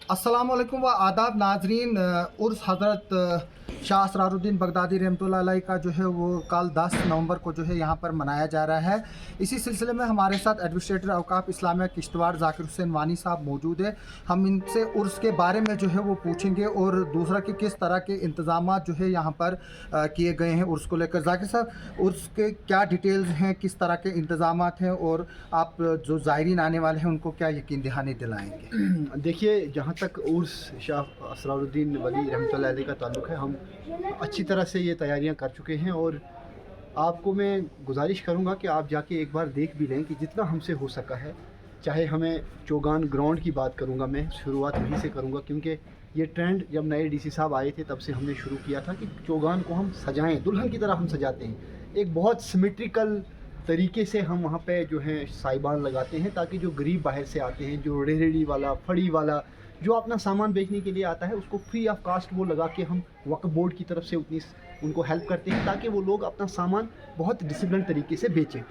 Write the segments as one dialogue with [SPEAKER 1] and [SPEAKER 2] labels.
[SPEAKER 1] अस्सलाम वालेकुम व आदाब नाजरीन। उर्स हज़रत शाह असरारुद्दीन बगदादी रहमतुल्लाह अलैह का जो है वो कल 10 नवंबर को जो है यहाँ पर मनाया जा रहा है। इसी सिलसिले में हमारे साथ एडमिनिस्ट्रेटर औकाफ इस्लामिया किश्तवाड़ ज़ाकिर हुसैन वानी साहब मौजूद है। हम इनसे उर्स के बारे में जो है वो पूछेंगे और दूसरा कि किस तरह के इंतज़ाम जो है यहाँ पर किए गए हैं उर्स को लेकर। ज़ाकिर साहब, उर्स के क्या डिटेल्स हैं, किस तरह के इंतज़ाम हैं और आप जो ज़ायरीन आने वाले हैं उनको क्या यकीन दहानी दिलाएँगे?
[SPEAKER 2] देखिए, जहाँ तक उर्स शाह असरारुद्दीन वली रहमतुल्लाह अलैह का ताल्लुक़ है, हम अच्छी तरह से ये तैयारियां कर चुके हैं और आपको मैं गुजारिश करूंगा कि आप जाके एक बार देख भी लें कि जितना हमसे हो सका है। चाहे हमें चौगान ग्राउंड की बात करूंगा, मैं शुरुआत वहीं से करूंगा क्योंकि ये ट्रेंड जब नए डीसी साहब आए थे तब से हमने शुरू किया था कि चौगान को हम सजाएं, दुल्हन की तरह हम सजाते हैं। एक बहुत सिमेट्रिकल तरीके से हम वहाँ पे जो है साइबान लगाते हैं ताकि जो गरीब बाहर से आते हैं, जो रेहड़ी वाला, फड़ी वाला, जो अपना सामान बेचने के लिए आता है, उसको फ्री ऑफ कास्ट वो लगा के हम वक्फ बोर्ड की तरफ से उनको हेल्प करते हैं ताकि वो लोग अपना सामान बहुत डिसिप्लिन तरीके से बेचें।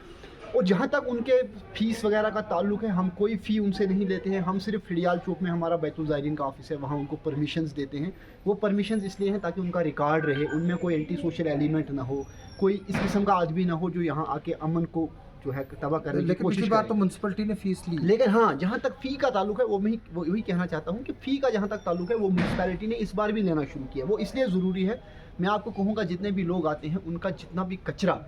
[SPEAKER 2] और जहाँ तक उनके फ़ीस वगैरह का ताल्लुक है, हम कोई फ़ी उनसे नहीं लेते हैं। हम सिर्फ फिडियाल चौक में हमारा बैतुल ज़ायरीन का ऑफिस है, वहाँ उनको परमिशंस देते हैं। वो परमिशंस इसलिए हैं ताकि उनका रिकॉर्ड रहे, उनमें कोई एंटी सोशल एलिमेंट ना हो, कोई इस किस्म का आदमी ना हो जो यहाँ आके अमन को जो है तबाह करने की कोशिश।
[SPEAKER 1] पिछली बार तो म्यूनसिपलिटी ने फीस ली,
[SPEAKER 2] लेकिन हाँ, जहाँ तक फ़ी का ताल्लुक है वो वही कहना चाहता हूँ कि फ़ी का जहाँ तक ताल्लुक है वो म्यूनसिपैलिटी ने इस बार भी लेना शुरू किया। वो इसलिए ज़रूरी है, मैं आपको कहूँगा जितने भी लोग आते हैं उनका जितना भी कचरा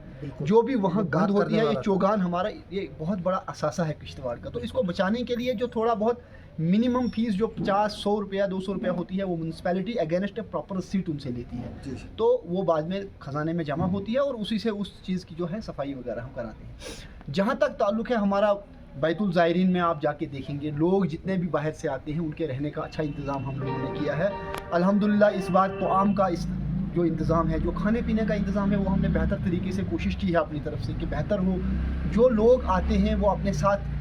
[SPEAKER 2] जो भी वहाँ गंद होती है, ये चौगान हमारा ये बहुत बड़ा असासा है किश्तवाड़ का, तो इसको बचाने के लिए जो थोड़ा बहुत मिनिमम फीस जो 50-100 रुपया 200 रुपया होती है वो म्यूनसिपैलिटी अगेंस्ट प्रॉपर रिसीट उनसे लेती है। तो वो बाद में ख़जाने में जमा होती है और उसी से उस चीज़ की जो है सफाई वगैरह हम कराते हैं। जहाँ तक ताल्लुक़ है हमारा बैतुल ज़ायरीन में, आप जाके देखेंगे लोग जितने भी बाहर से आते हैं उनके रहने का अच्छा इंतज़ाम हम लोगों ने किया है अल्हम्दुलिल्लाह। इस बार तो आम का जो इंतज़ाम है, जो खाने पीने का इंतज़ाम है, वो हमने बेहतर तरीके से कोशिश की है अपनी तरफ से कि बेहतर हो। जो लोग आते हैं वो अपने साथ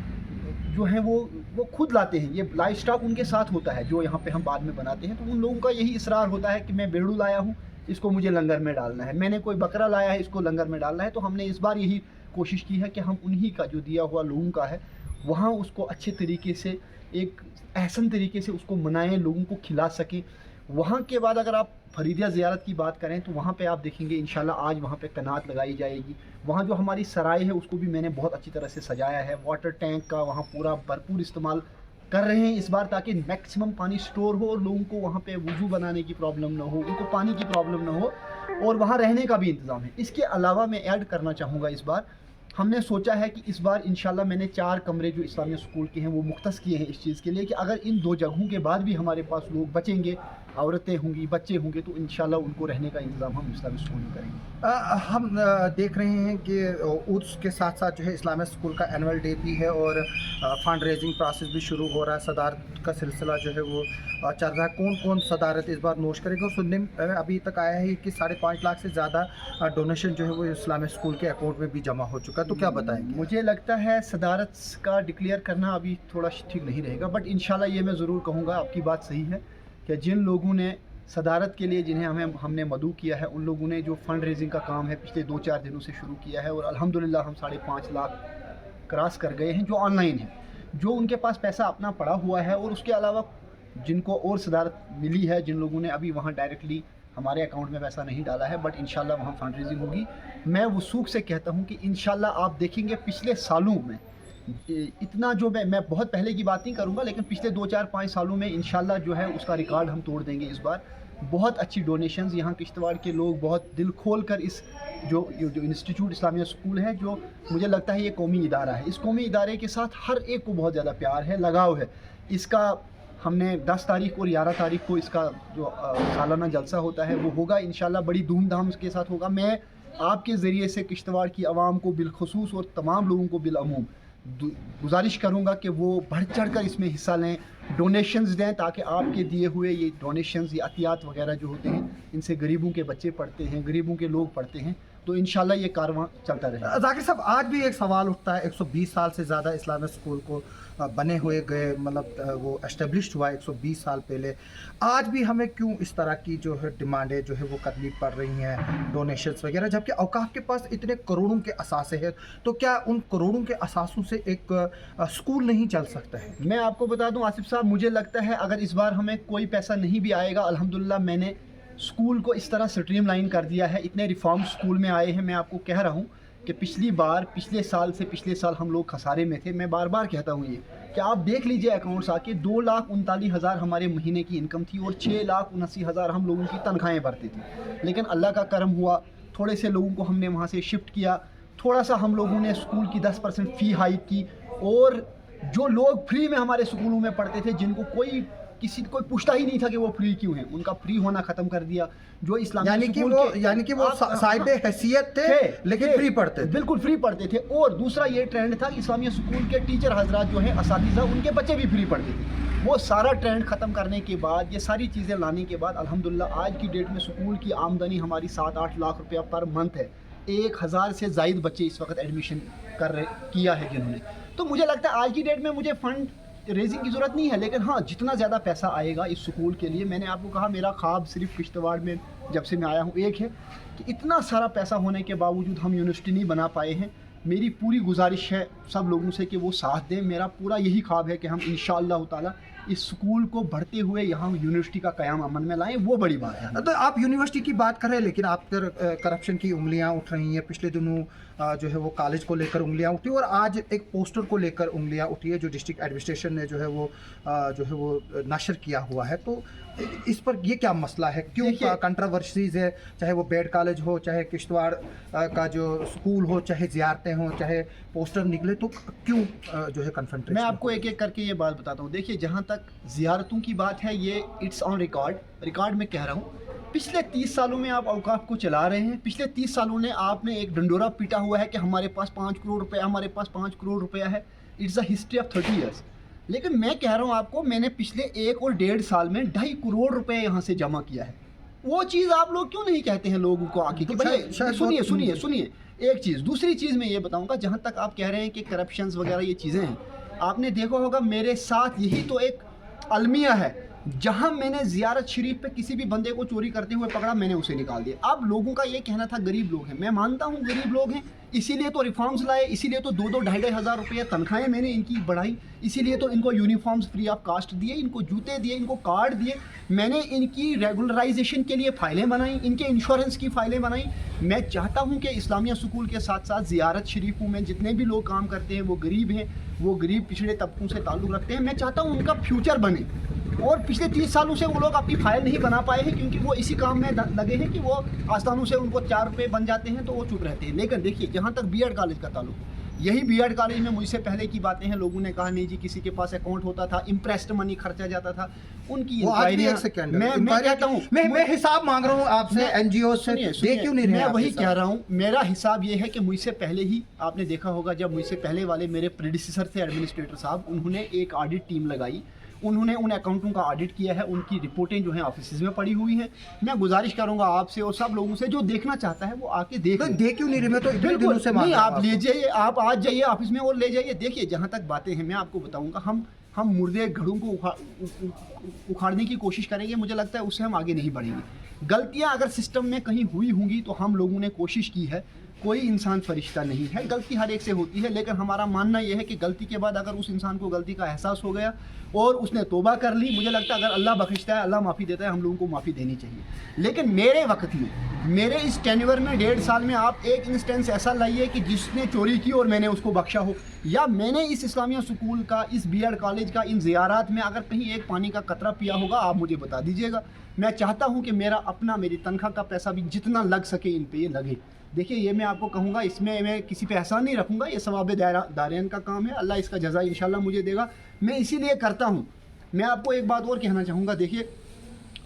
[SPEAKER 2] जो है वो खुद लाते हैं, ये लाइफ स्टॉक उनके साथ होता है जो यहाँ पे हम बाद में बनाते हैं। तो उन लोगों का यही इसरार होता है कि मैं बेड़ू लाया हूँ, इसको मुझे लंगर में डालना है, मैंने कोई बकरा लाया है, इसको लंगर में डालना है। तो हमने इस बार यही कोशिश की है कि हम उन्हीं का जो दिया हुआ लोगों का है वहाँ उसको अच्छे तरीके से, एक एहसन तरीके से उसको मनाएं, लोगों को खिला सकें। वहाँ के बाद अगर आप फरीदिया ज़ियारत की बात करें तो वहाँ पे आप देखेंगे इंशाल्लाह आज वहाँ पे कनात लगाई जाएगी। वहाँ जो हमारी सराय है उसको भी मैंने बहुत अच्छी तरह से सजाया है, वाटर टैंक का वहाँ पूरा भरपूर इस्तेमाल कर रहे हैं इस बार ताकि मैक्सिमम पानी स्टोर हो और लोगों को वहाँ पे वज़ू बनाने की प्रॉब्लम ना हो, उनको पानी की प्रॉब्लम ना हो, और वहाँ रहने का भी इंतज़ाम है। इसके अलावा मैं ऐड करना चाहूँगा, इस बार हमने सोचा है कि इस बार इंशाल्लाह मैंने 4 कमरे जो इस्लामिया स्कूल के हैं वो मुख्तस किए हैं इस चीज़ के लिए कि अगर इन 2 जगहों के बाद भी हमारे पास लोग बचेंगे, औरतें होंगी, बच्चे होंगे, तो इंशाल्लाह उनको रहने का इंतज़ाम हम इस्लामिया स्कूल में करेंगे।
[SPEAKER 1] हम देख रहे हैं कि उर्स के साथ साथ जो है इस्लामिया स्कूल का एनुअल डे भी है और फंड रेजिंग प्रोसेस भी शुरू हो रहा है, सदारत का सिलसिला जो है वो चल रहा है। कौन कौन सदारत इस बार नोश करेगा? और सुनने में अभी तक आया है कि 5.5 लाख से ज़्यादा डोनेशन जो है वो इस्लामिया स्कूल के अकाउंट में भी जमा हो चुका है, तो क्या बताएंगे?
[SPEAKER 2] मुझे लगता है सदारत का डिक्लेयर करना अभी थोड़ा ठीक नहीं रहेगा, बट इंशाल्लाह ये मैं ज़रूर कहूँगा, आपकी बात सही है कि जिन लोगों ने सदारत के लिए जिन्हें हमने मदऊ किया है, उन लोगों ने जो फ़ंड रेजिंग का काम है पिछले 2-4 दिनों से शुरू किया है और अल्हम्दुलिल्लाह हम 5.5 लाख क्रॉस कर गए हैं जो ऑनलाइन है, जो उनके पास पैसा अपना पड़ा हुआ है। और उसके अलावा जिनको और सदारत मिली है, जिन लोगों ने अभी वहाँ डायरेक्टली हमारे अकाउंट में पैसा नहीं डाला है, बट इंशाल्लाह वहाँ फंड रेजिंग होगी। मैं वसूख से कहता हूँ कि इंशाल्लाह आप देखेंगे पिछले सालों में इतना जो मैं बहुत पहले की बात नहीं करूँगा, लेकिन पिछले 2-4-5 सालों में इंशाल्लाह जो है उसका रिकॉर्ड हम तोड़ देंगे इस बार। बहुत अच्छी डोनेशंस यहाँ किश्तवाड़ के लोग बहुत दिल खोल कर इस जो इंस्टीट्यूट इस्लामिया स्कूल है, जो मुझे लगता है ये कौमी इदारा है, इस कौमी इदारे के साथ हर एक को बहुत ज़्यादा प्यार है, लगाव है। इसका हमने 10 तारीख और 11 तारीख को इसका जो सालाना जलसा होता है वो होगा इंशाल्लाह, बड़ी धूमधाम के साथ होगा। मैं आपके ज़रिए से किश्तवाड़ की आवाम को बिलखुसूस और तमाम लोगों को बिलअमूम गुजारिश करूंगा कि वो बढ़ चढ़ कर इसमें हिस्सा लें, डोनेशंस दें, ताकि आपके दिए हुए ये डोनेशंस या अतियात वगैरह जो होते हैं इनसे गरीबों के बच्चे पढ़ते हैं, गरीबों के लोग पढ़ते हैं, तो इंशाल्लाह ये कारवां चलता रहेगा।
[SPEAKER 1] जाकिर साहब, आज भी एक सवाल उठता है, 120 साल से ज़्यादा इस्लामिक स्कूल को बने हुए गए, मतलब वो एस्टेब्लिश्ड हुआ 120 साल पहले, आज भी हमें क्यों इस तरह की जो है डिमांडें जो है वो करनी पड़ रही हैं, डोनेशंस वगैरह, जबकि औकाफ के पास इतने करोड़ों के असासे हैं? तो क्या उन करोड़ों के असासों से एक स्कूल नहीं चल सकता है?
[SPEAKER 2] मैं आपको बता दूं आसिफ साहब, मुझे लगता है अगर इस बार हमें कोई पैसा नहीं भी आएगा, अल्हम्दुलिल्लाह मैंने स्कूल को इस तरह स्ट्रीमलाइन कर दिया है, इतने रिफॉर्म स्कूल में आए हैं। मैं आपको कह रहा हूँ कि पिछले साल से पिछले साल हम लोग खसारे में थे। मैं बार बार कहता हूँ ये कि आप देख लीजिए अकाउंट्स आके, 2,39,000 हमारे महीने की इनकम थी और 6,79,000 हम लोगों की तनख्वाहें भरते थे। लेकिन अल्लाह का करम हुआ, थोड़े से लोगों को हमने वहाँ से शिफ्ट किया, थोड़ा सा हम लोगों ने स्कूल की 10% फ़ी हाइक की, और जो लोग फ्री में हमारे स्कूलों में पढ़ते थे, जिनको कोई पूछता ही नहीं था कि वो फ्री क्यों हैं, उनका फ्री होना ख़त्म कर दिया। जो इस्लामिक
[SPEAKER 1] यानी कि वो साहिब हैसियत थे लेकिन फ्री पढ़ते थे,
[SPEAKER 2] बिल्कुल फ्री पढ़ते थे। और दूसरा ये ट्रेंड था कि इस्लामिक स्कूल के टीचर हजरात जो हैं, असातिज़ा, उनके बच्चे भी फ्री पढ़ते थे। वो सारा ट्रेंड ख़त्म करने के बाद, ये सारी चीज़ें लाने के बाद अल्हम्दुलिल्लाह आज की डेट में स्कूल की आमदनी हमारी 7-8 लाख रुपया पर मंथ है। 1,000 से ज़ायद बच्चे इस वक्त एडमिशन किया है जिन्होंने। तो मुझे लगता है आज की डेट में मुझे फ़ंड रेजिंग की ज़रूरत नहीं है, लेकिन हाँ, जितना ज़्यादा पैसा आएगा इस स्कूल के लिए, मैंने आपको कहा मेरा ख्वाब सिर्फ किश्तवाड़ में जब से मैं आया हूँ एक है कि इतना सारा पैसा होने के बावजूद हम यूनिवर्सिटी नहीं बना पाए हैं। मेरी पूरी गुजारिश है सब लोगों से कि वो साथ दें। मेरा पूरा यही ख्वाब है कि हम इंशाअल्लाह ताला इस स्कूल को बढ़ते हुए यहाँ यूनिवर्सिटी का क़याम अमन में लाएं, वो बड़ी बात है।
[SPEAKER 1] तो आप यूनिवर्सिटी की बात कर रहे हैं, लेकिन आप पर करप्शन की उंगलियां उठ रही हैं। पिछले दिनों जो है वो कॉलेज को लेकर उंगलियां उठी, और आज एक पोस्टर को लेकर उंगलियां उठी है जो डिस्ट्रिक्ट एडमिनिस्ट्रेशन ने जो है वो नशर किया हुआ है। तो इस पर ये क्या मसला है, क्यों कंट्रोवर्सीज है? चाहे वो बेड कॉलेज हो, चाहे किश्तवाड़ का जो स्कूल हो, चाहे ज़ियारतें हों, चाहे पोस्टर निकले, तो क्यों जो है कन्फ्रंटेशन?
[SPEAKER 2] मैं आपको एक एक करके ये बात बताता हूँ। देखिए, जहाँ तक ज़ियारतों की बात है, ये इट्स ऑन रिकॉर्ड में कह रहा हूँ। पिछले 30 सालों में आप औकाफ को चला रहे हैं। पिछले 30 सालों में आपने एक डंडोरा पीटा हुआ है कि हमारे पास 5 करोड़ रुपया, हमारे पास 5 करोड़ रुपया है। It's a history of 30 years. लेकिन मैं कह रहा हूँ आपको, मैंने पिछले 1 और 1.5 साल में 2.5 करोड़ रुपए यहाँ से जमा किया है। वो चीज़ आप लोग क्यों नहीं कहते हैं लोगों को आके कि भाई सुनिए एक चीज़। दूसरी चीज़ मैं ये बताऊँगा, जहाँ तक आप कह रहे हैं कि करप्शंस वगैरह ये चीज़ें हैं, आपने देखा होगा मेरे साथ यही तो एक अलमिया है, जहां मैंने ज़ियारत शरीफ पे किसी भी बंदे को चोरी करते हुए पकड़ा, मैंने उसे निकाल दिया। अब लोगों का ये कहना था गरीब लोग हैं, मैं मानता हूँ गरीब लोग हैं, इसीलिए तो रिफॉर्म्स लाए, इसीलिए तो 2-2 ढाई हज़ार रुपये तनख्वाहें मैंने इनकी बढ़ाई, इसीलिए तो इनको यूनिफॉर्म्स फ्री ऑफ कास्ट दिए, इनको जूते दिए, इनको कार्ड दिए, मैंने इनकी रेगुलराइजेशन के लिए फ़ाइलें बनाई, इनके इंश्योरेंस की फ़ाइलें बनाई। मैं चाहता हूँ कि इस्लामिया स्कूल के साथ साथ ज़ियारत शरीफों में जितने भी लोग काम करते हैं वो गरीब हैं, वो गरीब पिछड़े तबकों से ताल्लुक़ रखते हैं। मैं चाहता हूँ उनका फ्यूचर बने। और पिछले 30 सालों से वो लोग अपनी फाइल नहीं बना पाए हैं, क्योंकि वो इसी काम में लगे हैं कि वो आस्थानों से उनको 4 रुपये बन जाते हैं तो वो चुप रहते हैं। लेकिन देखिए, जहाँ तक बीएड कॉलेज का ताल्लुक, यही बीएड कॉलेज में मुझसे पहले की बातें हैं, लोगों ने कहा नहीं जी किसी के पास अकाउंट होता था, इम्प्रेस्ड मनी खर्चा जाता था, उनकी
[SPEAKER 1] मैं कहता हूँ, मैं हिसाब मांग रहा हूँ आपसे, एनजीओ से, दे क्यों नहीं रहे?
[SPEAKER 2] मैं वही कह रहा हूँ, मेरा हिसाब ये है कि मुझसे पहले ही आपने देखा होगा, जब मुझसे पहले वाले मेरे प्रेडिसेसर थे एडमिनिस्ट्रेटर साहब, उन्होंने एक ऑडिट टीम लगाई, उन्होंने उन अकाउंटों का ऑडिट किया है, उनकी रिपोर्टें जो हैं ऑफिस में पड़ी हुई हैं। मैं गुजारिश करूंगा आपसे और सब लोगों से, जो देखना चाहता है वो आके देख
[SPEAKER 1] क्यों नहीं रहे? मैं तो इतने दिनों से
[SPEAKER 2] नहीं, आप ले जाइए, आप आज जाइए ऑफिस में और ले जाइए। देखिए, जहाँ तक बातें हैं, मैं आपको बताऊंगा, हम मुर्दे घड़ों को उखाड़ने की कोशिश करेंगे, मुझे लगता है उससे हम आगे नहीं बढ़ेंगे। गलतियाँ अगर सिस्टम में कहीं हुई होंगी तो हम लोगों ने कोशिश की है, कोई इंसान फरिश्ता नहीं है, गलती हर एक से होती है। लेकिन हमारा मानना यह है कि गलती के बाद अगर उस इंसान को गलती का एहसास हो गया और उसने तौबा कर ली, मुझे लगता है अगर अल्लाह बख्शता है, अल्लाह माफ़ी देता है, हम लोगों को माफ़ी देनी चाहिए। लेकिन मेरे वक्त में, मेरे इस टेन्योर में 1.5 साल में आप एक इंस्टेंस ऐसा लाइए कि जिसने चोरी की और मैंने उसको बख्शा हो, या मैंने इस इस्लामिया स्कूल का, इस बीएड कॉलेज का, इन ज़ियारात में अगर कहीं एक पानी का कतरा पिया होगा, आप मुझे बता दीजिएगा। मैं चाहता हूँ कि मेरी तनख्वाह का पैसा भी जितना लग सके इन पे ये लगे। देखिए, ये मैं आपको कहूँगा, इसमें मैं किसी पे एहसान नहीं रखूँगा, ये सवाब दारियान का काम है, अल्लाह इसका जज़ा इंशाल्लाह मुझे देगा, मैं इसीलिए करता हूँ। मैं आपको एक बात और कहना चाहूँगा, देखिए,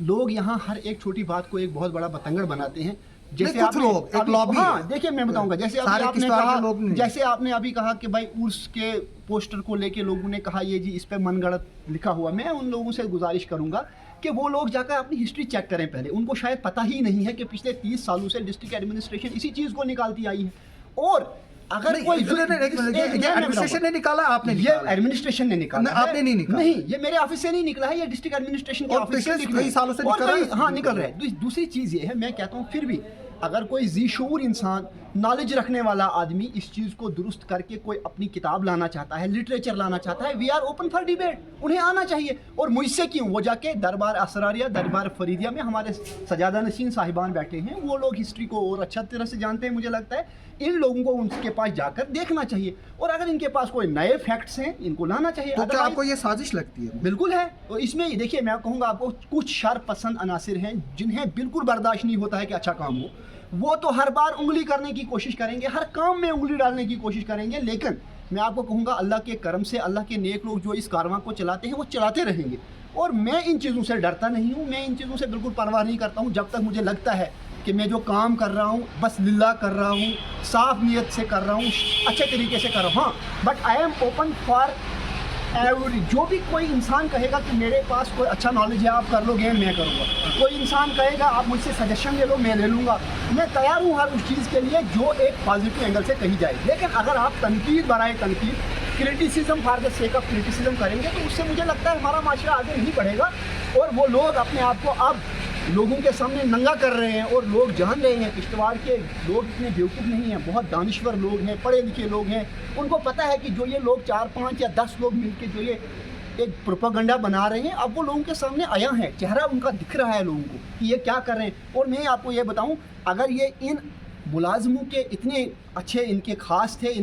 [SPEAKER 2] लोग यहाँ हर एक छोटी बात को एक बहुत बड़ा बतंगड़ बनाते हैं। जैसे
[SPEAKER 1] कुछ
[SPEAKER 2] आपने
[SPEAKER 1] लोग, एक
[SPEAKER 2] अभी-
[SPEAKER 1] लॉबी
[SPEAKER 2] हाँ
[SPEAKER 1] है।
[SPEAKER 2] देखिए मैं बताऊंगा, जैसे अभी
[SPEAKER 1] सारे
[SPEAKER 2] आपने
[SPEAKER 1] किश्तवाड़
[SPEAKER 2] कहा,
[SPEAKER 1] के लोग नहीं।
[SPEAKER 2] जैसे आपने अभी कहा कि भाई उर्स के पोस्टर को लेके लोगों ने कहा ये जी इस पे मनगढ़ंत लिखा हुआ, मैं उन लोगों से गुजारिश करूंगा कि वो लोग जाकर अपनी हिस्ट्री चेक करें पहले। उनको शायद पता ही नहीं है कि पिछले 30 सालों से डिस्ट्रिक्ट एडमिनिस्ट्रेशन इसी चीज़ को निकालती आई है। और अगर
[SPEAKER 1] नहीं,
[SPEAKER 2] कोई
[SPEAKER 1] एडमिनिस्ट्रेशन ने निकाला, आपने
[SPEAKER 2] ये
[SPEAKER 1] निकाला।
[SPEAKER 2] एडमिनिस्ट्रेशन ने निकाला
[SPEAKER 1] नहीं,
[SPEAKER 2] है।
[SPEAKER 1] आपने नहीं निकाला।
[SPEAKER 2] नहीं, ये मेरे ऑफिस से नहीं निकला है, ये डिस्ट्रिक्ट एडमिनिस्ट्रेशन के
[SPEAKER 1] और
[SPEAKER 2] ऑफिस से
[SPEAKER 1] पिछले
[SPEAKER 2] निकला है।
[SPEAKER 1] कई सालों से
[SPEAKER 2] और
[SPEAKER 1] निकल रहा है।
[SPEAKER 2] कई- हाँ निकल रहा है। दूसरी चीज़ ये है, मैं कहता हूँ फिर भी अगर कोई ज़ी-शऊर इंसान, नॉलेज रखने वाला आदमी इस चीज़ को दुरुस्त करके कोई अपनी किताब लाना चाहता है, लिटरेचर लाना चाहता है, we are open for debate, उन्हें आना चाहिए। और मुझसे क्यों, वो जाके दरबार असरारिया, दरबार फरीदिया में हमारे सजादा नशीन साहिबान बैठे हैं, वो लोग हिस्ट्री को और अच्छा तरह से जानते हैं। मुझे लगता है इन लोगों को उनके पास जाकर देखना चाहिए, और अगर इनके पास कोई नए फैक्ट्स हैं इनको लाना चाहिए।
[SPEAKER 1] तो क्या
[SPEAKER 2] Otherwise-
[SPEAKER 1] आपको ये साजिश लगती है?
[SPEAKER 2] बिल्कुल है। और इसमें देखिए मैं कहूँगा आपको, कुछ शर पसंद अनासिर हैं जिन्हें बिल्कुल बर्दाश्त नहीं होता है कि अच्छा काम हो, वो तो हर बार उंगली करने की कोशिश करेंगे, हर काम में उंगली डालने की कोशिश करेंगे। लेकिन मैं आपको कहूँगा अल्लाह के करम से, अल्लाह के नेक लोग जो इस कारवां को चलाते हैं वो चलाते रहेंगे। और मैं इन चीज़ों से डरता नहीं हूँ, मैं इन चीज़ों से बिल्कुल परवाह नहीं करता हूँ, जब तक मुझे लगता है कि मैं जो काम कर रहा हूँ बस लिल्लाह कर रहा हूँ, साफ नीयत से कर रहा हूँ, अच्छे तरीके से कर रहा हूँ। हाँ, but I am open for every, जो भी कोई इंसान कहेगा कि मेरे पास कोई अच्छा नॉलेज है आप कर लोगे, मैं करूँगा। कोई इंसान कहेगा आप मुझसे सजेशन ले लो, मैं ले लूँगा। मैं तैयार हूँ हर उस चीज़ के लिए जो एक पॉजिटिव एंगल से कही जाए। लेकिन अगर आप तनकीद बनाए तनकीद, criticism for the sake of criticism करेंगे तो उससे मुझे लगता है हमारा माशरा आगे नहीं बढ़ेगा। और वो लोग अपने आप को अब लोगों के सामने नंगा कर रहे हैं, और लोग जान रहे हैं किश्तवाड़ के लोग इतने बेवकूफ़ नहीं हैं, बहुत दानिश्वर लोग हैं, पढ़े लिखे लोग हैं। उनको पता है कि जो ये लोग 4, 5 या 10 लोग मिलके जो ये एक प्रोपागंडा बना रहे हैं, अब वो लोगों के सामने आया है, चेहरा उनका दिख रहा है लोगों को कि ये क्या कर रहे हैं। और मैं आपको ये बताऊं, अगर ये इन मुलाजमों के इतने अच्छे, इनके खास थे,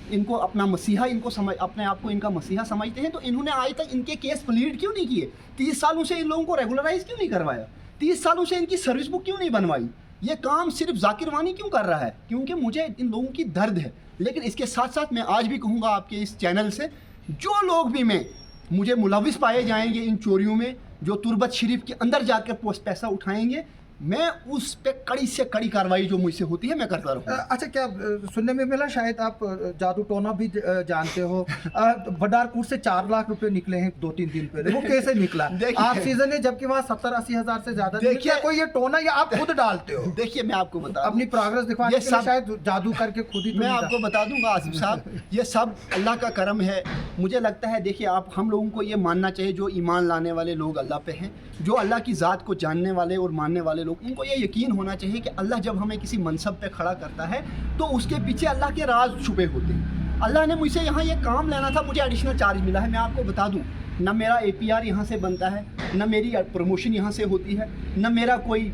[SPEAKER 2] इनको अपना मसीहा, इनको समझ, अपने आप को इनका मसीहा समझते हैं, तो इन्होंने आज तक इनके केस प्लीड क्यों नहीं किए? 30 सालों से इन लोगों को रेगुलराइज क्यों नहीं करवाया? 30 सालों से इनकी सर्विस बुक क्यों नहीं बनवाई? ये काम सिर्फ जाकिर वानी क्यों कर रहा है? क्योंकि मुझे इन लोगों की दर्द है। लेकिन इसके साथ साथ मैं आज भी कहूँगा आपके इस चैनल से, जो लोग भी मुझे मुलविस पाए जाएंगे इन चोरियों में, जो तुरबत शरीफ के अंदर जाकर पैसा उठाएंगे, मैं उस पे कड़ी से कड़ी कार्रवाई जो मुझसे होती है मैं करता रहूँगा।
[SPEAKER 1] अच्छा, क्या सुनने में मिला शायद आप जादू टोना भी जानते हो, बडारपुर से 4 लाख रुपए निकले हैं 2-3 दिन पहले, वो कैसे निकला? आप सीजन है जबकि वहाँ 70-80 हज़ार से ज्यादा। देखिए कोई ये टोना या आप खुद डालते हो?
[SPEAKER 2] देखिए मैं आपको बता,
[SPEAKER 1] अपनी प्रोग्रेस दिखाने के लिए शायद जादू करके खुद ही।
[SPEAKER 2] मैं आपको बता दूंगा आसिफ साहब, ये सब अल्लाह का करम है। मुझे लगता है देखिए आप, हम लोगों को ये मानना चाहिए, जो ईमान लाने वाले लोग अल्लाह पे हैं, जो अल्लाह की ज़ात को जानने वाले और मानने वाले लोग, उनको ये यकीन होना चाहिए कि अल्लाह जब हमें किसी मनसब पे खड़ा करता है तो उसके पीछे अल्लाह के राज छुपे होते हैं। अल्लाह ने मुझसे यहाँ ये काम लेना था, मुझे एडिशनल चार्ज मिला है। मैं आपको बता दूँ, न मेरा APR यहाँ से बनता है, न मेरी प्रमोशन यहाँ से होती है, न मेरा कोई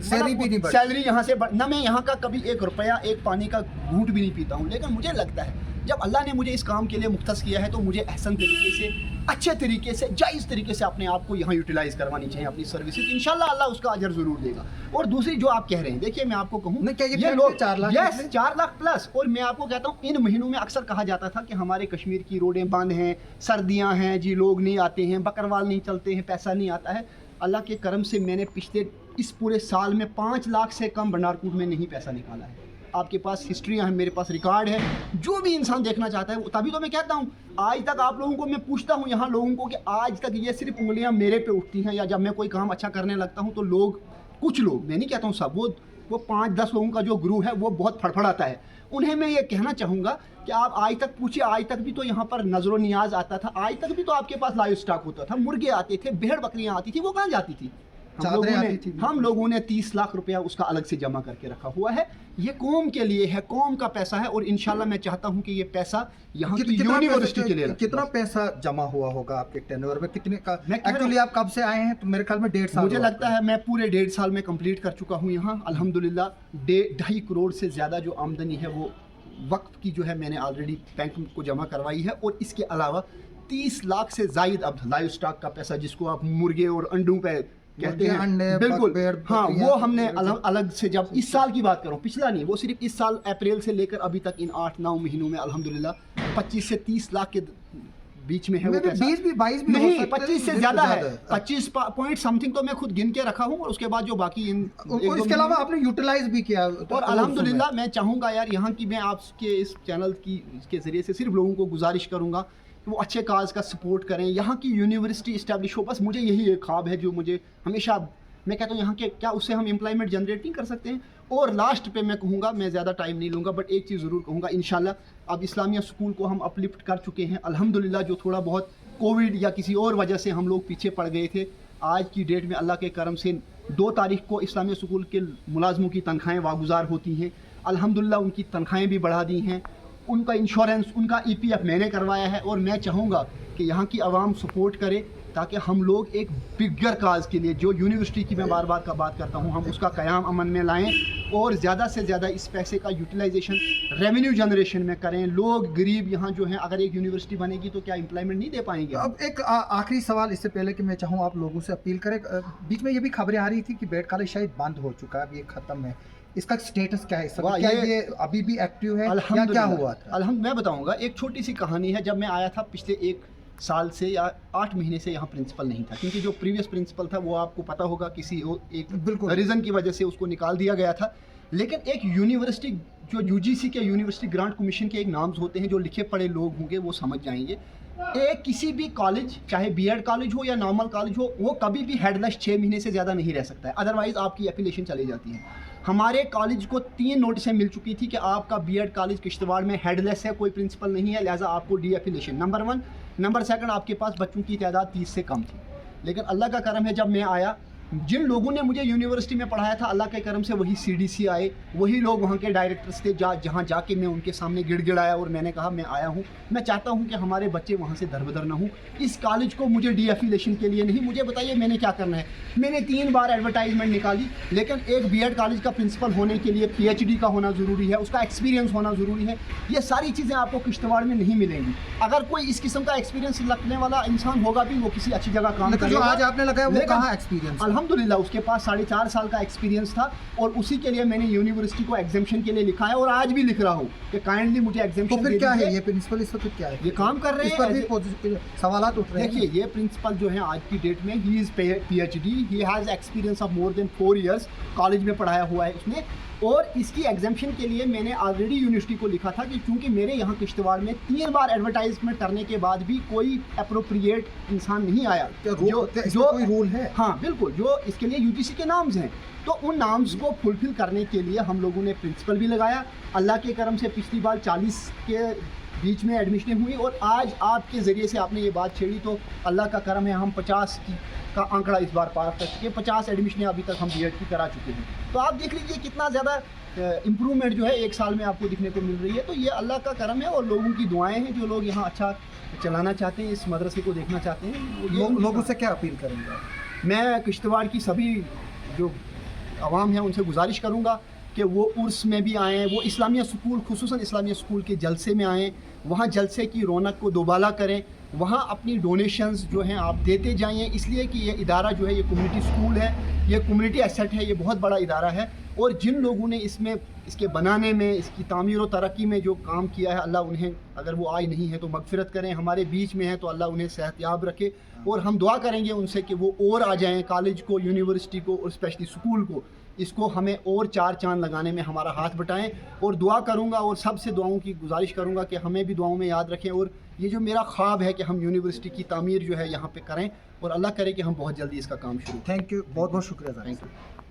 [SPEAKER 2] सैलरी यहाँ से, न मैं यहाँ का कभी 1 रुपया, एक पानी का घूंट भी नहीं पीता हूँ। लेकिन मुझे लगता है जब अल्लाह ने मुझे इस काम के लिए मुख्तस किया है तो मुझे अहसन तरीके से, अच्छे तरीके से, जायज़ तरीके से अपने आप को यहाँ यूटिलाइज़ करवानी चाहिए, अपनी सर्विसेज। इंशाल्लाह अल्लाह उसका अजर ज़रूर देगा। और दूसरी जो आप कह रहे हैं, देखिए मैं आपको कहूँ,
[SPEAKER 1] ये लोग 4 लाख,
[SPEAKER 2] यस 4 लाख प्लस। और मैं आपको कहता हूँ, इन महीनों में अक्सर कहा जाता था कि हमारे कश्मीर की रोडें बंद हैं, सर्दियाँ हैं जी, लोग नहीं आते हैं, बकरवाल नहीं चलते हैं, पैसा नहीं आता है। अल्लाह के करम से मैंने पिछले इस पूरे साल में 5 लाख से कम भंडारकोट में नहीं पैसा निकाला है। आपके पास हिस्ट्रियाँ हैं, मेरे पास रिकॉर्ड है, जो भी इंसान देखना चाहता है। तभी तो मैं कहता हूँ, आज तक आप लोगों को मैं पूछता हूँ यहाँ लोगों को कि आज तक ये सिर्फ उंगलियाँ मेरे पे उठती हैं, या जब मैं कोई काम अच्छा करने लगता हूँ तो लोग, कुछ लोग, मैं नहीं कहता हूँ सब, वो 5-10 लोगों का जो ग्रुप है वो बहुत फड़फड़ाता है। उन्हें मैं ये कहना चाहूँगा कि आप आज तक पूछिए, आज तक भी तो यहाँ पर नजरो नियाज आता था, आज तक भी तो आपके पास लाइव स्टॉक होता था, मुर्गे आते थे, भेड़ बकरियाँ आती थी, वो कहाँ जाती थी? हम लोगों ने 30 लाख रुपया उसका अलग से जमा करके रखा हुआ है। ये कौम के लिए है, कौम का पैसा है, और इंशाल्लाह मैं चाहता हूँ कि ये पैसा यहाँ की यूनिवर्सिटी के लिए।
[SPEAKER 1] कितना पैसा जमा हुआ होगा आपके टेन्योर में? कितने का एक्चुअली आप कब से आए हैं? तो मेरे ख्याल में 1.5 साल
[SPEAKER 2] मुझे लगता है मैं पूरे 1.5 साल में कंप्लीट कर चुका हूँ यहाँ अल्हम्दुलिल्लाह। 2.5 करोड़ से ज़्यादा जो आमदनी है वो वक्फ की जो है मैंने ऑलरेडी बैंक को जमा करवाई है। और इसके अलावा 30 लाख से ज़ायद अब लाइव स्टॉक का पैसा, जिसको आप मुर्गे और अंडों पे कहते हैं, बिल्कुल हाँ, वो हमने अलग से, जब इस साल की बात करूँ, पिछला नहीं, वो सिर्फ इस साल अप्रैल से लेकर अभी तक इन 8-9 महीनों में अल्हम्दुलिल्लाह 25 से 30 लाख के बीच में है वो
[SPEAKER 1] Maybe
[SPEAKER 2] पैसा
[SPEAKER 1] 20 भी 22 भी हो
[SPEAKER 2] नहीं,
[SPEAKER 1] सकते हैं,
[SPEAKER 2] 25 से
[SPEAKER 1] लेकिन
[SPEAKER 2] ज्यादा है,
[SPEAKER 1] ज्यादा
[SPEAKER 2] 25 पॉइंट समथिंग तो मैं खुद गिन के रखा हूँ, और उसके बाद जो बाकी इन
[SPEAKER 1] और इसके अलावा आपने यूटिलाइज भी किया
[SPEAKER 2] और अल्हम्दुलिल्लाह मैं चाहूँगा यार यहाँ की, मैं आपके इस चैनल की के ज़रिए से सिर्फ लोगों को गुजारिश करूँगा कि वो अच्छे काज का सपोर्ट करें, यहाँ की यूनिवर्सिटी इस्टेब्लिश हो। बस मुझे यही एक ख्वाब है जो मुझे हमेशा, मैं कहता हूँ यहाँ के क्या उससे हम एम्प्लॉयमेंट जनरेट नहीं कर सकते हैं। और लास्ट पे मैं कहूँगा, मैं ज़्यादा टाइम नहीं लूँगा, बट एक चीज़ ज़रूर कहूँगा, इंशाल्लाह अब इस्लामिया स्कूल को हम अपलिफ्ट कर चुके हैं अल्हम्दुलिल्लाह। जो थोड़ा बहुत कोविड या किसी और वजह से हम लोग पीछे पड़ गए थे, आज की डेट में अल्लाह के करम से 2 तारीख को इस्लामिया स्कूल के मुलाजमों की तनख्वाहें वागुजार होती हैं अल्हम्दुलिल्लाह। उनकी तनख्वाहें भी बढ़ा दी हैं, उनका इंश्योरेंस, उनका EPF मैंने करवाया है। और मैं चाहूँगा कि यहाँ की आवाम सपोर्ट करे ताकि हम लोग एक बिगर काज के लिए, जो यूनिवर्सिटी की मैं बार बार का बात करता हूँ, हम उसका क़याम अमन में लाएं और ज़्यादा से ज़्यादा इस पैसे का यूटिलाइजेशन रेवेन्यू जनरेशन में करें। लोग गरीब यहाँ जो हैं, अगर एक यूनिवर्सिटी बनेगी तो क्या एम्प्लॉयमेंट नहीं दे पाएंगे?
[SPEAKER 1] अब एक आखिरी सवाल इससे पहले कि मैं चाहूँ आप लोगों से अपील करें, बीच में ये भी खबरें आ रही थी कि बेड कॉलेज शायद बंद हो चुका है, अब ये खत्म है, इसका स्टेटस क्या है इस वक्त? क्या ये अभी भी एक्टिव है या क्या हुआ था?
[SPEAKER 2] मैं बताऊंगा, एक छोटी सी कहानी है। जब मैं आया था पिछले 1 साल से या 8 महीने से यहाँ प्रिंसिपल नहीं था, क्योंकि जो प्रीवियस प्रिंसिपल था वो आपको पता होगा किसी एक
[SPEAKER 1] बिल्कुल
[SPEAKER 2] रीज़न की वजह से उसको निकाल दिया गया था। लेकिन एक यूनिवर्सिटी, जो UGC के यूनिवर्सिटी ग्रांट कमीशन के एक नाम्स होते हैं, जो लिखे पढ़े लोग होंगे वो समझ जाएंगे। एक किसी भी कॉलेज, चाहे BEd कॉलेज हो या नॉर्मल कॉलेज हो, वो कभी भी हेडलेस 6 महीने से ज़्यादा नहीं रह सकता है, अदरवाइज़ आपकी एफिलिएशन चली जाती है। हमारे कॉलेज को 3 नोटिसें मिल चुकी थी कि आपका BEd कॉलेज किश्तवाड़ में हेडलेस है, कोई प्रिंसिपल नहीं है, लिहाजा आपको डी एफिलिएशन, नंबर 1। नंबर 2, आपके पास बच्चों की तादाद 30 से कम थी। लेकिन अल्लाह का करम है, जब मैं आया, जिन लोगों ने मुझे यूनिवर्सिटी में पढ़ाया था, अल्लाह के करम से वही CDC आए, वही लोग वहाँ के डायरेक्टर्स थे, जहाँ जाके मैं उनके सामने गिड़गिड़ाया और मैंने कहा मैं आया हूँ, मैं चाहता हूँ कि हमारे बच्चे वहाँ से दरबदर ना हूँ। इस कॉलेज को मुझे डी एफिलेशन के लिए नहीं, मुझे बताइए मैंने क्या करना है। मैंने 3 बार एडवर्टाइजमेंट निकाली, लेकिन एक BEd कॉलेज का प्रिंसिपल होने के लिए PhD का होना ज़रूरी है, उसका एक्सपीरियंस होना ज़रूरी है। ये सारी चीज़ें आपको किश्तवाड़ में नहीं मिलेंगी। अगर कोई इस किस्म का एक्सपीरियंस रखने वाला इंसान होगा भी, वो किसी अच्छी जगह काम करेगा।
[SPEAKER 1] जो आज आपने लगाया वो कहाँ एक्सपीरियंस?
[SPEAKER 2] अल्हम्दुलिल्लाह उसके पास 4.5 साल का एक्सपीरियंस था, और उसी के लिए मैंने यूनिवर्सिटी को एग्जामिशन के लिए लिखा है, और आज भी लिख रहा हूँ कि काइंडली मुझे एग्जामिशन।
[SPEAKER 1] तो फिर क्या है ये प्रिंसिपल इस वक्त क्या है?
[SPEAKER 2] ये काम कर रहे हैं,
[SPEAKER 1] इस पर भी सवालात उठ रहे हैं।
[SPEAKER 2] देखिए ये प्रिंसिपल जो है आज की डेट में, he is PhD, he has experience of more than 4 years, college में पढ़ाया हुआ है उसने। और इसकी एग्जामिशन के लिए मैंने ऑलरेडी यूनिवर्सिटी को लिखा था कि क्योंकि मेरे यहाँ किश्तवाड़ में 3 बार एडवर्टाइजमेंट करने के बाद भी कोई अप्रोप्रिएट इंसान नहीं आया।
[SPEAKER 1] जो कोई रूल है?
[SPEAKER 2] हाँ बिल्कुल, जो इसके लिए UGC के नाम्स हैं, तो उन नाम्स को फुलफिल करने के लिए हम लोगों ने प्रिंसिपल भी लगाया। अल्लाह के करम से पिछली बार 40 के बीच में एडमिशनें हुई, और आज आपके ज़रिए से आपने ये बात छेड़ी, तो अल्लाह का करम है, हम 50 का आंकड़ा इस बार पार कर चुके हैं। 50 एडमिशनें अभी तक हम BEd की करा चुके हैं। तो आप देख लीजिए कितना ज़्यादा इम्प्रूवमेंट जो है 1 साल में आपको दिखने को मिल रही है। तो ये अल्लाह का करम है और लोगों की दुआएं हैं, जो लोग यहाँ अच्छा चलाना चाहते हैं, इस मदरसे को देखना चाहते हैं।
[SPEAKER 1] लोगों से क्या अपील करेंगे?
[SPEAKER 2] मैं किश्तवाड़ की सभी जो आवाम है उनसे गुजारिश करूँगा कि वो उर्स में भी आएँ, वो इस्लामिया स्कूल, खुसूसन इस्लामिया स्कूल के जलसे में आएँ, वहाँ जलसे की रौनक को दोबाला करें, वहाँ अपनी डोनेशंस जो हैं आप देते जाइए, इसलिए कि ये इदारा जो है ये कम्युनिटी स्कूल है, ये कम्युनिटी एसेट है, ये बहुत बड़ा इदारा है। और जिन लोगों ने इसमें, इसके बनाने में, इसकी तामीर व तरक्की में जो काम किया है, अल्लाह उन्हें, अगर वो आज नहीं है तो मगफिरत करें, हमारे बीच में है तो अल्लाह उन्हें सेहतयाब रखे। और हम दुआ करेंगे उनसे कि वो और आ जाएँ, कॉलेज को, यूनिवर्सिटी को और स्पेशली स्कूल को, इसको हमें और 4 चांद लगाने में हमारा हाथ बटाएं। और दुआ करूंगा और सबसे दुआओं की गुजारिश करूंगा कि हमें भी दुआओं में याद रखें, और ये जो मेरा ख्वाब है कि हम यूनिवर्सिटी की तामीर जो है यहाँ पे करें, और अल्लाह करे कि हम बहुत जल्दी इसका काम शुरू।
[SPEAKER 1] थैंक यू, बहुत बहुत शुक्रिया।
[SPEAKER 2] Thank you.